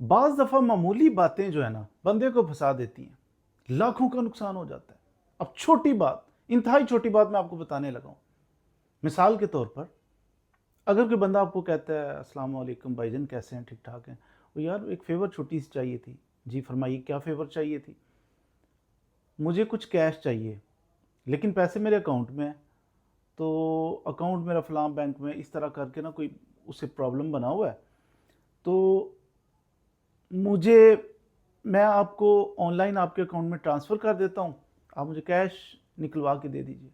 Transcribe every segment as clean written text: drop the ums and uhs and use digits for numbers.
बाज़ दफ़ा मामूली बातें जो है ना बंदे को फंसा देती हैं, लाखों का नुकसान हो जाता है। अब छोटी बात, इंतहाई छोटी बात मैं आपको बताने लगा हूँ। मिसाल के तौर पर अगर कोई बंदा आपको कहता है अस्सलाम वालेकुम भाईजान, कैसे हैं, ठीक ठाक हैं, वो यार एक फ़ेवर छोटी सी चाहिए थी। जी फरमाइए, क्या फ़ेवर चाहिए थी? मुझे कुछ कैश चाहिए लेकिन पैसे मेरे अकाउंट में हैं। तो अकाउंट मेरा फ़लाँ बैंक में, इस तरह करके ना कोई उससे प्रॉब्लम बना हुआ है। तो मुझे मैं आपको ऑनलाइन आपके अकाउंट में ट्रांसफ़र कर देता हूँ, आप मुझे कैश निकलवा के दे दीजिए।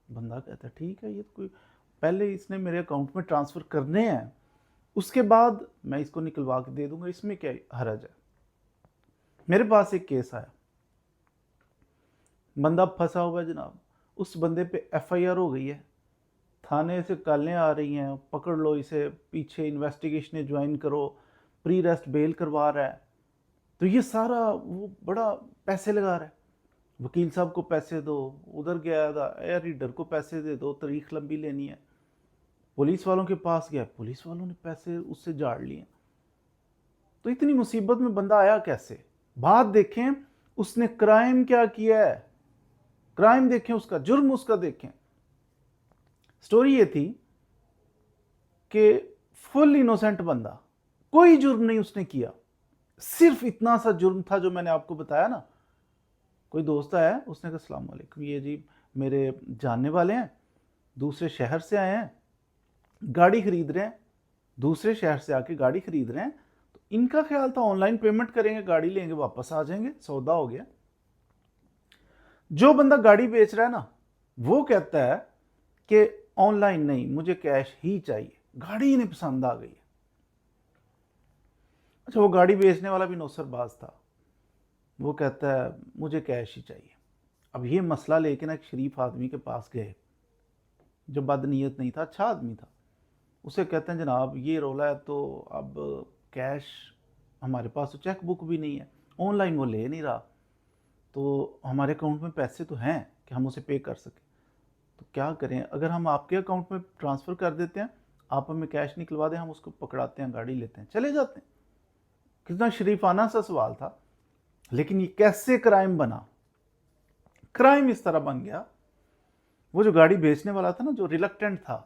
बंदा कहता है ठीक है, ये तो कोई, पहले इसने मेरे अकाउंट में ट्रांसफ़र करने हैं, उसके बाद मैं इसको निकलवा के दे दूंगा, इसमें क्या हरज है। मेरे पास एक केस आया, बंदा फंसा हुआ है जनाब। उस बंदे पे एफआईआर हो गई है, थाने से कॉलें आ रही हैं, पकड़ लो इसे, पीछे इन्वेस्टिगेशन ज्वाइन करो, प्री रेस्ट बेल करवा रहा है। तो ये सारा वो बड़ा पैसे लगा रहा है, वकील साहब को पैसे दो, उधर गया था एयर रीडर को पैसे दे दो, तारीख लंबी लेनी है, पुलिस वालों के पास गया, पुलिस वालों ने पैसे उससे झाड़ लिए। तो इतनी मुसीबत में बंदा आया कैसे? बात देखें उसने क्राइम क्या किया है, क्राइम देखें, उसका जुर्म उसका देखें। स्टोरी ये थी कि फुल इनोसेंट बंदा, कोई जुर्म नहीं उसने किया, सिर्फ इतना सा जुर्म था जो मैंने आपको बताया ना। कोई दोस्त आया, उसने कहा अस्सलाम वालेकुम, ये जी मेरे जानने वाले हैं, दूसरे शहर से आए हैं, गाड़ी खरीद रहे हैं, दूसरे शहर से आके गाड़ी खरीद रहे हैं। तो इनका ख्याल था ऑनलाइन पेमेंट करेंगे, गाड़ी लेंगे, वापस आ जाएंगे, सौदा हो गया। जो बंदा गाड़ी बेच रहा है ना, वो कहता है कि ऑनलाइन नहीं, मुझे कैश ही चाहिए, गाड़ी इन्हें पसंद आ गई। अच्छा, वो गाड़ी बेचने वाला भी नौसरबाज था, वो कहता है मुझे कैश ही चाहिए। अब ये मसला लेके ना एक शरीफ आदमी के पास गए, जो बदनीयत नहीं था, अच्छा आदमी था। उसे कहते हैं जनाब ये रोला है, तो अब कैश हमारे पास तो चेक बुक भी नहीं है, ऑनलाइन वो ले नहीं रहा, तो हमारे अकाउंट में पैसे तो हैं कि हम उसे पे कर सकें, तो क्या करें? अगर हम आपके अकाउंट में ट्रांसफ़र कर देते हैं, आप हमें कैश निकलवा दें, हम उसको पकड़ाते हैं, गाड़ी लेते हैं, चले जाते हैं। कितना शरीफाना सा सवाल था, लेकिन ये कैसे क्राइम बना? क्राइम इस तरह बन गया, वो जो गाड़ी बेचने वाला था ना, जो रिलक्टेंट था,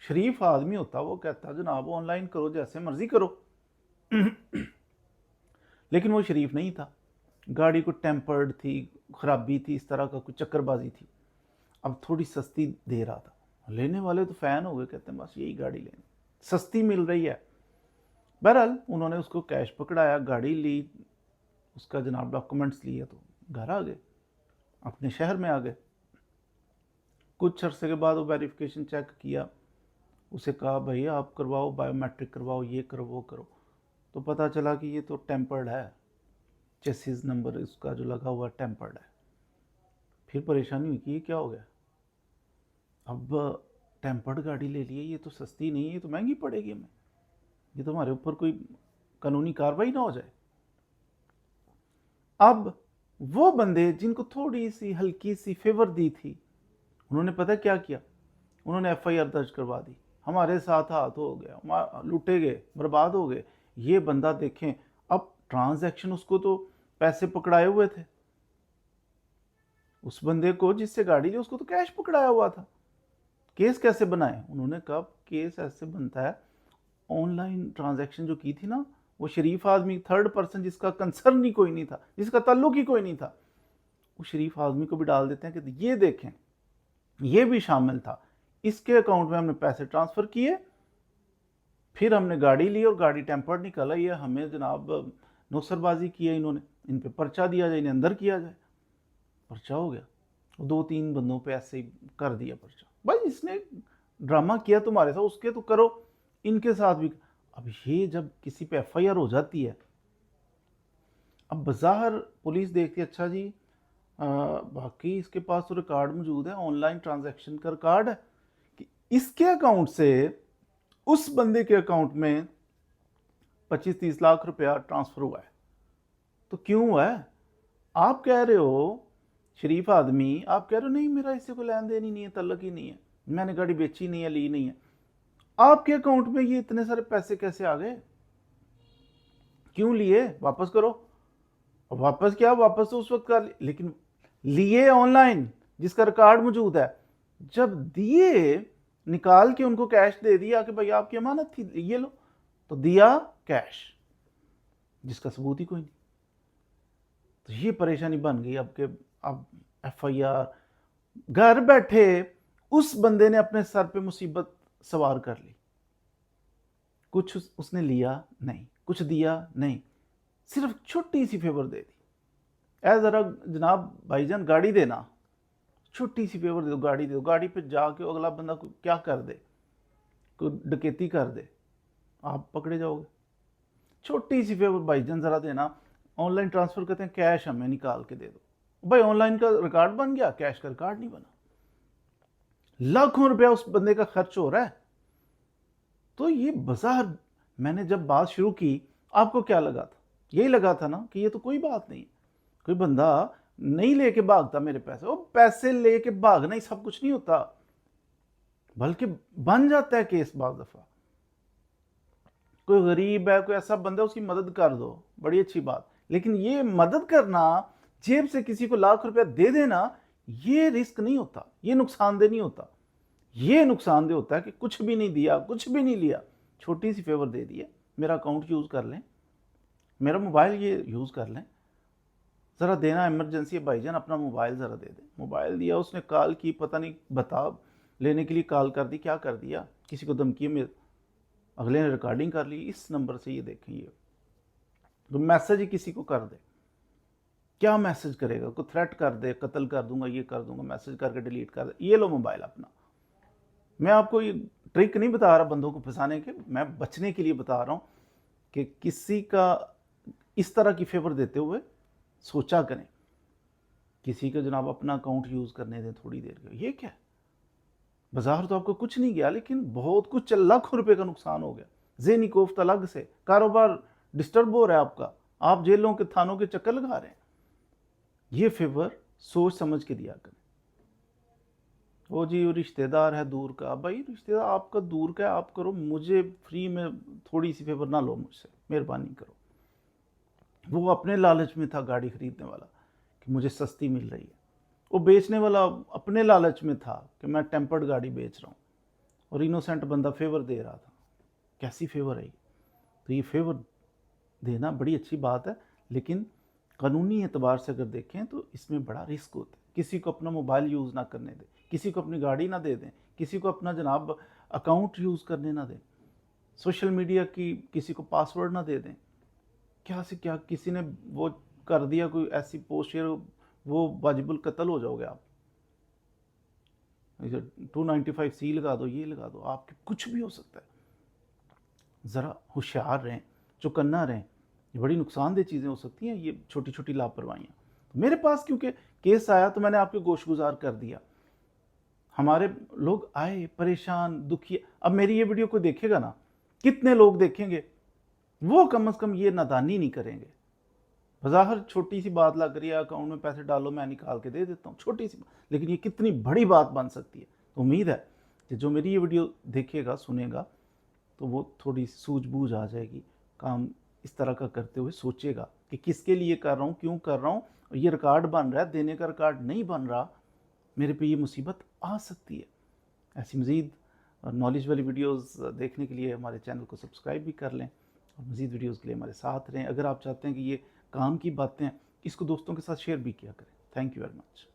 शरीफ आदमी होता, वो कहता जनाब ऑनलाइन करो, जैसे मर्जी करो। लेकिन वो शरीफ नहीं था, गाड़ी को टेम्पर्ड थी, खराबी थी, इस तरह का कुछ चक्करबाजी थी। अब थोड़ी सस्ती दे रहा था, लेने वाले तो फ़ैन हो गए, कहते हैं बस यही गाड़ी लेनी, सस्ती मिल रही है। बहरहाल उन्होंने उसको कैश पकड़ाया, गाड़ी ली, उसका जनाब डॉक्यूमेंट्स लिए, तो घर आ गए, अपने शहर में आ गए। कुछ अरसे के बाद वो वेरिफिकेशन चेक किया, उसे कहा भाई आप करवाओ, बायोमेट्रिक करवाओ, ये करो वो करो। तो पता चला कि ये तो टेम्पर्ड है, चेसिस नंबर इसका जो लगा हुआ टेम्पर्ड है। फिर परेशानी हुई कि ये क्या हो गया, अब टेम्पर्ड गाड़ी ले लिए, ये तो सस्ती नहीं है, ये तो महंगी पड़ेगी हमें, ये तो हमारे ऊपर कोई कानूनी कार्रवाई ना हो जाए। अब वो बंदे जिनको थोड़ी सी हल्की सी फेवर दी थी, उन्होंने पता क्या किया, उन्होंने एफआईआर दर्ज करवा दी, हमारे साथ हाथ हो गया, लूटे गए, बर्बाद हो गए। ये बंदा देखें, अब ट्रांजैक्शन, उसको तो पैसे पकड़ाए हुए थे, उस बंदे को जिससे गाड़ी ली उसको तो कैश पकड़ाया हुआ था। केस कैसे बनाए? उन्होंने कहा केस ऐसे बनता है, ऑनलाइन ट्रांजैक्शन जो की थी ना, वो शरीफ आदमी, थर्ड पर्सन, जिसका कंसर्न ही कोई नहीं था, जिसका ताल्लुक ही कोई नहीं था, वो शरीफ आदमी को भी डाल देते हैं कि ये देखें ये भी शामिल था, इसके अकाउंट में हमने पैसे ट्रांसफ़र किए, फिर हमने गाड़ी ली और गाड़ी टेम्पर्ड निकाला, ये हमें जनाब नौसरबाजी की है इन्होंने, इन पे पर्चा दिया जाए, इन्हें अंदर किया जाए। पर्चा हो गया, दो तीन बंदों पे ऐसे ही कर दिया पर्चा, भाई इसने ड्रामा किया तुम्हारे साथ, उसके तो करो, इनके साथ भी। अब ये जब किसी पे एफआईआर हो जाती है, अब बज़ाहिर पुलिस देखती है, अच्छा जी बाकी इसके पास तो रिकॉर्ड मौजूद है, ऑनलाइन ट्रांजैक्शन का रिकॉर्ड है कि इसके अकाउंट से उस बंदे के अकाउंट में 25-30 लाख रुपया ट्रांसफ़र हुआ है। तो क्यों हुआ है? आप कह रहे हो, शरीफ आदमी, आप कह रहे हो नहीं मेरा इससे कोई लेन देन ही नहीं है, तल्लक ही नहीं है, मैंने गाड़ी बेची नहीं है, ली नहीं है। आपके अकाउंट में ये इतने सारे पैसे कैसे आ गए? क्यों लिए, वापस करो। वापस क्या, वापस तो उस वक्त कर, लेकिन लिए ऑनलाइन जिसका रिकॉर्ड मौजूद है। जब दिए, निकाल के उनको कैश दे दिया कि भाई आपकी अमानत थी, ये लो, तो दिया कैश जिसका सबूत ही कोई नहीं। तो ये परेशानी बन गई अब के, अब एफआईआर घर बैठे उस बंदे ने अपने सर पे मुसीबत सवार कर ली। कुछ उसने लिया नहीं, कुछ दिया नहीं, सिर्फ छोटी सी फेवर दे दी। जरा जनाब भाईजान गाड़ी देना, छोटी सी फेवर दे दो, गाड़ी दे दो। गाड़ी पे जाके अगला बंदा को क्या कर दे, कोई डकैती कर दे, आप पकड़े जाओगे। छोटी सी फेवर भाईजान जरा देना, ऑनलाइन ट्रांसफर करते हैं, कैश हमें निकाल के दे दो। भाई ऑनलाइन का रिकॉर्ड बन गया, कैश का रिकॉर्ड नहीं बना। लाखों रुपया उस बंदे का खर्च हो रहा है। तो ये बाजार, मैंने जब बात शुरू की, आपको क्या लगा था? यही लगा था ना कि ये तो कोई बात नहीं, कोई बंदा नहीं लेके भागता मेरे पैसे। वो पैसे लेके भागना ही सब कुछ नहीं होता, बल्कि बन जाता है केस बाज दफा। कोई गरीब है, कोई ऐसा बंदा, उसकी मदद कर दो, बड़ी अच्छी बात। लेकिन ये मदद करना, जेब से किसी को लाख रुपया दे देना, ये रिस्क नहीं होता, ये नुकसानदेह नहीं होता। ये नुकसानदेह होता है कि कुछ भी नहीं दिया, कुछ भी नहीं लिया, छोटी सी फेवर दे दी है, मेरा अकाउंट यूज़ कर लें, मेरा मोबाइल ये यूज़ कर लें, ज़रा देना इमरजेंसी है भाईजान, अपना मोबाइल ज़रा दे दें। मोबाइल दिया, उसने कॉल की, पता नहीं बता लेने के लिए कॉल कर दी, क्या कर दिया, किसी को धमकी में, अगले ने रिकॉर्डिंग कर ली, इस नंबर से ये देखें, ये तो मैसेज ही किसी को कर दे, क्या मैसेज करेगा, कोई थ्रेट कर दे, कत्ल कर दूंगा, ये कर दूंगा, मैसेज करके डिलीट कर दे, ये लो मोबाइल अपना। मैं आपको ये ट्रिक नहीं बता रहा बंदों को फंसाने के, मैं बचने के लिए बता रहा हूँ कि किसी का इस तरह की फेवर देते हुए सोचा करें, किसी का जनाब अपना अकाउंट यूज़ करने दें थोड़ी देर के। ये क्या है, बाजार तो आपको कुछ नहीं गया, लेकिन बहुत कुछ, लाखों रुपए का नुकसान हो गया, ज़हनी कोफ्त अलग से, कारोबार डिस्टर्ब हो रहा है आपका, आप जेलों के थानों के चक्कर लगा रहे हैं। ये फेवर सोच समझ के दिया करें। वो जी वो रिश्तेदार है दूर का, भाई रिश्तेदार आपका दूर का है, आप करो, मुझे फ्री में थोड़ी सी फेवर ना लो मुझसे, मेहरबानी करो। वो अपने लालच में था गाड़ी खरीदने वाला कि मुझे सस्ती मिल रही है, वो बेचने वाला अपने लालच में था कि मैं टेम्पर्ड गाड़ी बेच रहा हूँ, और इनोसेंट बंदा फेवर दे रहा था। कैसी फेवर है? तो ये फेवर देना बड़ी अच्छी बात है, लेकिन कानूनी एतबार से अगर देखें तो इसमें बड़ा रिस्क होता है। किसी को अपना मोबाइल यूज़ ना करने दें, किसी को अपनी गाड़ी ना दे दें, किसी को अपना जनाब अकाउंट यूज़ करने ना दें, सोशल मीडिया की किसी को पासवर्ड ना दे दें। क्या से क्या किसी ने वो कर दिया, कोई ऐसी पोस्ट शेयर, वो वाजिबुल कत्ल हो जाओगे आप। 295C लगा दो, ये लगा दो, आपके कुछ भी हो सकता है। ज़रा होशियार रहें, चौकन्ना रहें, ये बड़ी नुकसानदेह चीज़ें हो सकती हैं, ये छोटी छोटी लापरवाहियाँ। तो मेरे पास क्योंकि केस आया तो मैंने आपके गोशगुजार कर दिया। हमारे लोग आए परेशान, दुखी। अब मेरी ये वीडियो कोई देखेगा ना, कितने लोग देखेंगे, वो कम से कम ये नादानी नहीं करेंगे। बज़ाहिर छोटी सी बात लग रही है, अकाउंट में पैसे डालो मैं निकाल के दे देता हूँ, छोटी सी, लेकिन ये कितनी बड़ी बात बन सकती है। तो उम्मीद है कि जो मेरी ये वीडियो देखेगा, सुनेगा, तो वो थोड़ी सूझबूझ आ जाएगी, काम इस तरह का करते हुए सोचेगा कि किसके लिए कर रहा हूँ, क्यों कर रहा हूँ, और ये रिकॉर्ड बन रहा है, देने का रिकॉर्ड नहीं बन रहा, मेरे पे ये मुसीबत आ सकती है। ऐसी मज़ीद नॉलेज वाली वीडियोस देखने के लिए हमारे चैनल को सब्सक्राइब भी कर लें, और मज़ीद वीडियोस के लिए हमारे साथ रहें। अगर आप चाहते हैं कि ये काम की बातें, इसको दोस्तों के साथ शेयर भी किया करें। Thank you very much.